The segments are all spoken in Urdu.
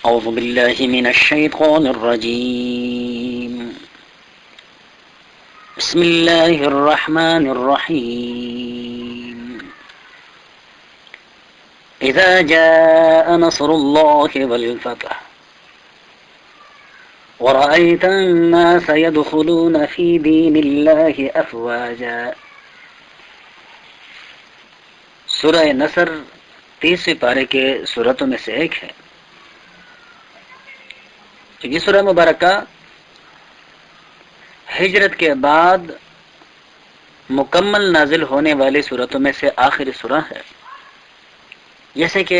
أعوذ بالله من الشيطان الرجيم. بسم الله الرحمن الرحيم. إذا جاء نصر الله والفتح ورأيت الناس يدخلون في دين الله أفواجا. سورہ نصر 30 پارے کے سورتوں میں سے ایک ہے. یہ سورہ مبارکہ ہجرت کے بعد مکمل نازل ہونے والی سورتوں میں سے آخری سورہ ہے. جیسے کہ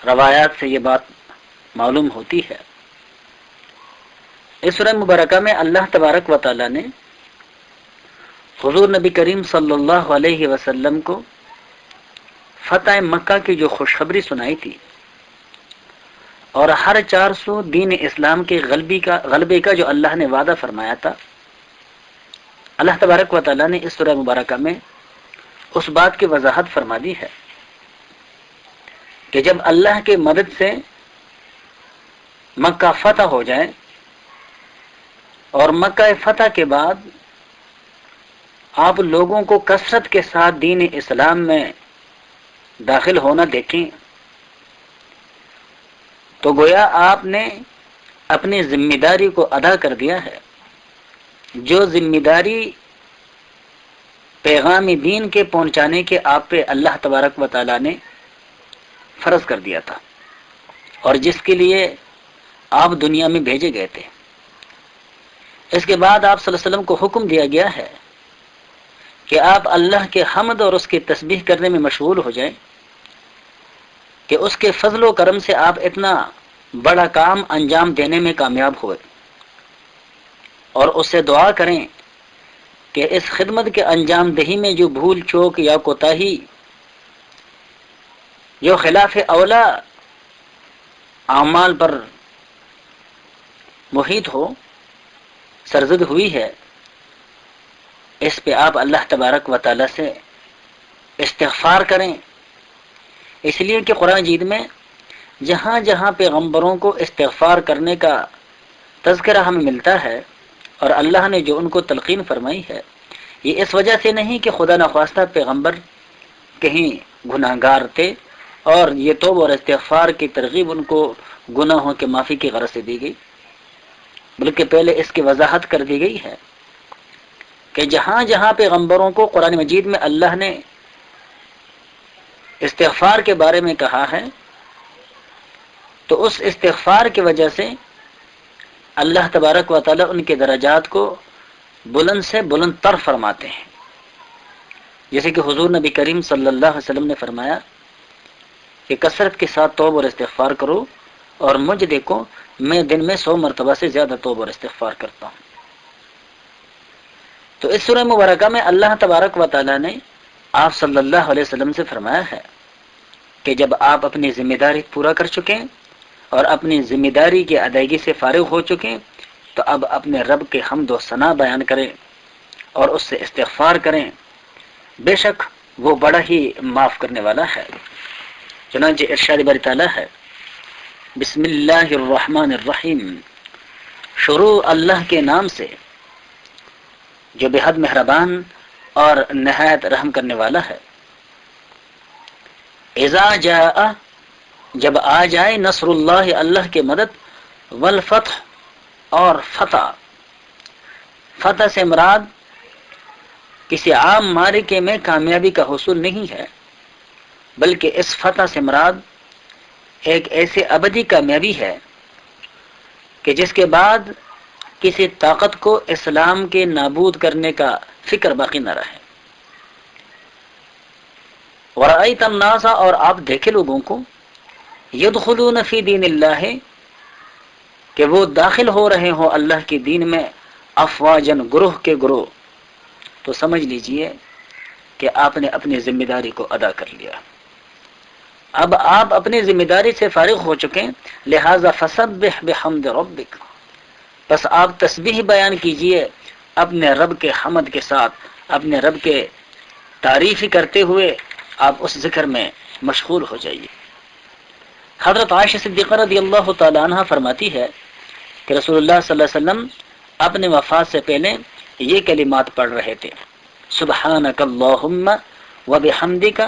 روایات سے یہ بات معلوم ہوتی ہے. اس سورہ مبارکہ میں اللہ تبارک و تعالی نے حضور نبی کریم صلی اللہ علیہ وسلم کو فتح مکہ کی جو خوشخبری سنائی تھی اور ہر 400 دین اسلام کے غلبے کا جو اللہ نے وعدہ فرمایا تھا، اللہ تبارک و تعالی نے اس سورہ مبارکہ میں اس بات کی وضاحت فرما دی ہے کہ جب اللہ کے مدد سے مکہ فتح ہو جائے اور مکہ فتح کے بعد آپ لوگوں کو کثرت کے ساتھ دین اسلام میں داخل ہونا دیکھیں تو گویا آپ نے اپنی ذمہ داری کو ادا کر دیا ہے، جو ذمہ داری پیغام دین کے پہنچانے کے آپ پہ اللہ تبارک و تعالی نے فرض کر دیا تھا اور جس کے لیے آپ دنیا میں بھیجے گئے تھے. اس کے بعد آپ صلی اللہ علیہ وسلم کو حکم دیا گیا ہے کہ آپ اللہ کے حمد اور اس کی تسبیح کرنے میں مشغول ہو جائیں کہ اس کے فضل و کرم سے آپ اتنا بڑا کام انجام دینے میں کامیاب ہوئے، اور اس سے دعا کریں کہ اس خدمت کے انجام دہی میں جو بھول چوک یا کوتاہی جو خلاف اولا اعمال پر محیط ہو، سرزد ہوئی ہے، اس پہ آپ اللہ تبارک و تعالی سے استغفار کریں. اس لیے کہ قرآن مجید میں جہاں جہاں پیغمبروں کو استغفار کرنے کا تذکرہ ہمیں ملتا ہے اور اللہ نے جو ان کو تلقین فرمائی ہے، یہ اس وجہ سے نہیں کہ خدا نخواستہ پیغمبر کہیں گناہ گار تھے اور یہ توبہ اور استغفار کی ترغیب ان کو گناہوں کے معافی کی غرض سے دی گئی، بلکہ پہلے اس کی وضاحت کر دی گئی ہے کہ جہاں جہاں پیغمبروں کو قرآن مجید میں اللہ نے استغفار کے بارے میں کہا ہے تو اس استغفار کی وجہ سے اللہ تبارک و تعالی ان کے درجات کو بلند سے بلند تر فرماتے ہیں. جیسے کہ حضور نبی کریم صلی اللہ علیہ وسلم نے فرمایا کہ کثرت کے ساتھ توبہ اور استغفار کرو اور مجھ دیکھو میں دن میں 100 مرتبہ سے زیادہ توبہ اور استغفار کرتا ہوں. تو اس سورہ مبارکہ میں اللہ تبارک و تعالی نے آپ صلی اللہ علیہ وسلم سے فرمایا ہے کہ جب آپ اپنی ذمہ داری پورا کر چکیں اور اپنی ذمہ داری کی ادائیگی سے فارغ ہو چکیں تو اب اپنے رب کے حمد و ثنا بیان کریں اور اس سے استغفار کریں، بے شک وہ بڑا ہی معاف کرنے والا ہے. چنانچہ ارشاد باری تعالیٰ ہے، بسم اللہ الرحمن الرحیم، شروع اللہ کے نام سے جو بے حد مہربان اور نہایت رحم کرنے والا ہے. اذا جاء، جب آ جائے، نصر اللہ، اللہ کے مدد، والفتح، اور فتح. فتح سے مراد کسی عام معرکے میں کامیابی کا حصول نہیں ہے، بلکہ اس فتح سے مراد ایک ایسے ابدی کامیابی ہے کہ جس کے بعد کسی طاقت کو اسلام کے نابود کرنے کا فکر باقی نہ رہے. وَرَأَيْتَ النَّاسَ، اور آپ دیکھے لوگوں کو، يَدْخُلُونَ فِي دِينِ اللَّهِ، کہ وہ داخل ہو رہے ہوں اللہ کے دین میں، افواجن، گروہ کے گروہ. تو سمجھ لیجئے کہ آپ نے اپنی ذمہ داری کو ادا کر لیا. اب آپ اپنی ذمہ داری سے فارغ ہو چکے، لہذا فسبح بحمد ربک، بس آپ تسبیح بیان کیجئے اپنے رب کے حمد کے ساتھ، اپنے رب کے تعریف کرتے ہوئے آپ اس ذکر میں مشغول ہو جائیے. حضرت عائشہ صدیقہ رضی اللہ تعالی عنہ فرماتی ہے کہ رسول اللہ صلی اللہ علیہ وسلم اپنے وفات سے پہلے یہ کلمات پڑھ رہے تھے: سبحانک اللہم وبحمدک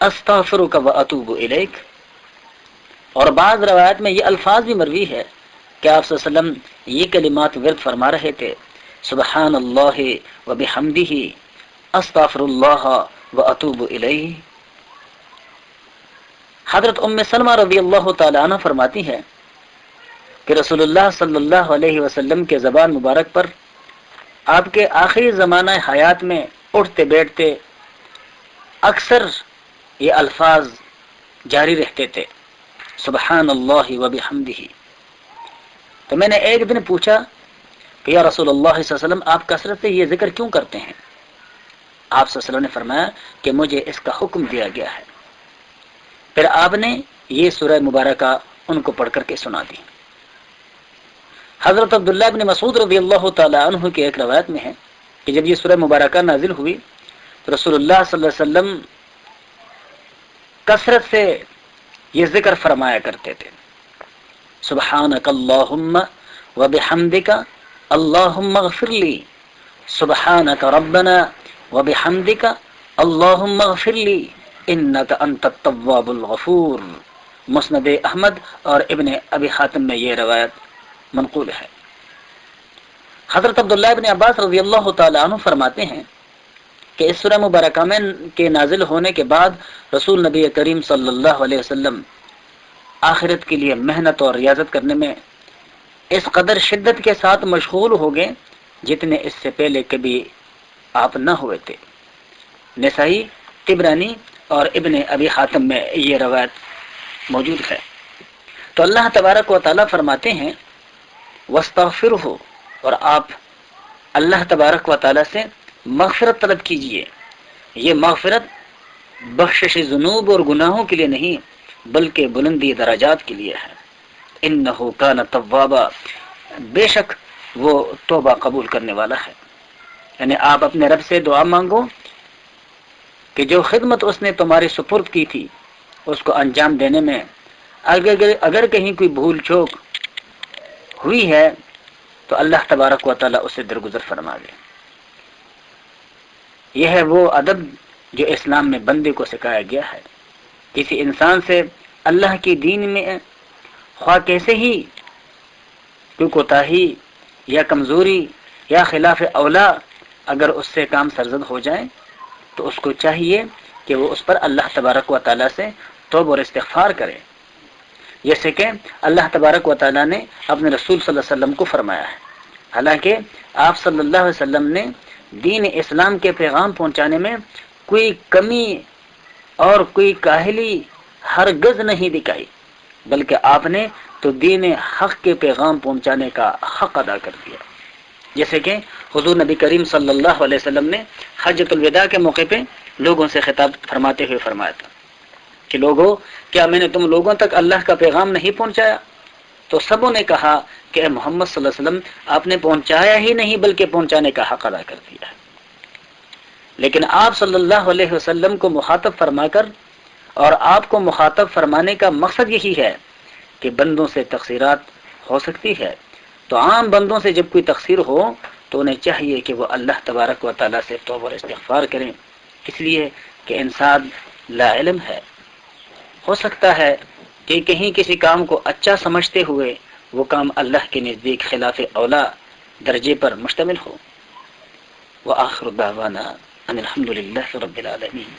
استغفرک واتوب الیک. اور بعض روایت میں یہ الفاظ بھی مروی ہے کہ آپ صلی اللہ علیہ وسلم یہ کلمات ورد فرما رہے تھے: سبحان اللہ وبحمدہ استغفر اللہ واتوب الیہ. حضرت ام سلمہ رضی اللہ تعالی عنہ فرماتی ہے کہ رسول اللہ صلی اللہ علیہ وسلم کے زبان مبارک پر آپ کے آخری زمانہ حیات میں اٹھتے بیٹھتے اکثر یہ الفاظ جاری رہتے تھے: سبحان اللہ وبحمدہ. تو میں نے ایک دن پوچھا کہ یا رسول اللہ صلی اللہ علیہ وسلم آپ کثرت سے یہ ذکر کیوں کرتے ہیں؟ آپ صلی اللہ علیہ وسلم نے فرمایا کہ مجھے اس کا حکم دیا گیا ہے. پھر آپ نے یہ سورہ مبارکہ ان کو پڑھ کر کے سنا دی. حضرت عبداللہ بن مسعود رضی اللہ تعالی عنہ کی ایک روایت میں ہے کہ جب یہ سورہ مبارکہ نازل ہوئی تو رسول اللہ صلی اللہ علیہ وسلم کثرت سے یہ ذکر فرمایا کرتے تھے: سبحانک اللہم وبحمدک اللہم اغفر لی، سبحانک ربنا وبحمدک اللہم اغفر لی انک انت التواب الغفور. مسند احمد اور ابن ابی حاتم میں یہ روایت منقول ہے. حضرت عبداللہ ابن عباس رضی اللہ تعالی عنہ فرماتے ہیں کہ اس سورہ مبارکہ میں کے نازل ہونے کے بعد رسول نبی کریم صلی اللہ علیہ وسلم آخرت کے لیے محنت اور ریاضت کرنے میں اس قدر شدت کے ساتھ مشغول ہو گئے جتنے اس سے پہلے کبھی آپ نہ ہوئے تھے. نسائی، طبرانی اور ابن ابی حاتم میں یہ روایت موجود ہے. تو اللہ تبارک و تعالیٰ فرماتے ہیں واستغفرہ، اور آپ اللہ تبارک و تعالیٰ سے مغفرت طلب کیجئے. یہ مغفرت بخشش ذنوب اور گناہوں کے لیے نہیں بلکہ بلندی درجات کے لیے ہے. انہ کان توابا، بے شک وہ توبہ قبول کرنے والا ہے. یعنی آپ اپنے رب سے دعا مانگو کہ جو خدمت اس نے تمہاری سپرد کی تھی اس کو انجام دینے میں اگر کہیں کوئی بھول چوک ہوئی ہے تو اللہ تبارک و تعالیٰ اسے درگزر فرما دے. یہ ہے وہ ادب جو اسلام میں بندے کو سکھایا گیا ہے. کسی انسان سے اللہ کی دین میں خواہ کیسے ہی کوئی کوتاہی یا کمزوری یا خلاف اولا اگر اس سے کام سرزد ہو جائے تو اس کو چاہیے کہ وہ اس پر اللہ تبارک و تعالیٰ سے توبہ اور استغفار کرے، جیسے کہ اللہ تبارک و تعالیٰ نے اپنے رسول صلی اللہ علیہ وسلم کو فرمایا ہے. حالانکہ آپ صلی اللہ علیہ وسلم نے دین اسلام کے پیغام پہنچانے میں کوئی کمی اور کوئی کاہلی ہرگز نہیں دکھائی، بلکہ آپ نے تو دین حق کے پیغام پہنچانے کا حق ادا کر دیا. جیسے کہ حضور نبی کریم صلی اللہ علیہ وسلم نے حجۃ الوداع کے موقع پہ لوگوں سے خطاب فرماتے ہوئے فرمایا تھا کہ لوگوں، کیا میں نے تم لوگوں تک اللہ کا پیغام نہیں پہنچایا؟ تو سبوں نے کہا کہ اے محمد صلی اللہ علیہ وسلم، آپ نے پہنچایا ہی نہیں بلکہ پہنچانے کا حق ادا کر دیا. لیکن آپ صلی اللہ علیہ وسلم کو مخاطب فرما کر اور آپ کو مخاطب فرمانے کا مقصد یہی ہے کہ بندوں سے تقصیرات ہو سکتی ہے، تو عام بندوں سے جب کوئی تقصیر ہو تو انہیں چاہیے کہ وہ اللہ تبارک و تعالیٰ سے توبہ اور استغفار کریں، اس لیے کہ انسان لا علم ہے. ہو سکتا ہے کہ کہیں کسی کام کو اچھا سمجھتے ہوئے وہ کام اللہ کے نزدیک خلاف اولا درجے پر مشتمل ہو. وآخر دعوانا ان الحمد للہ رب العالمین.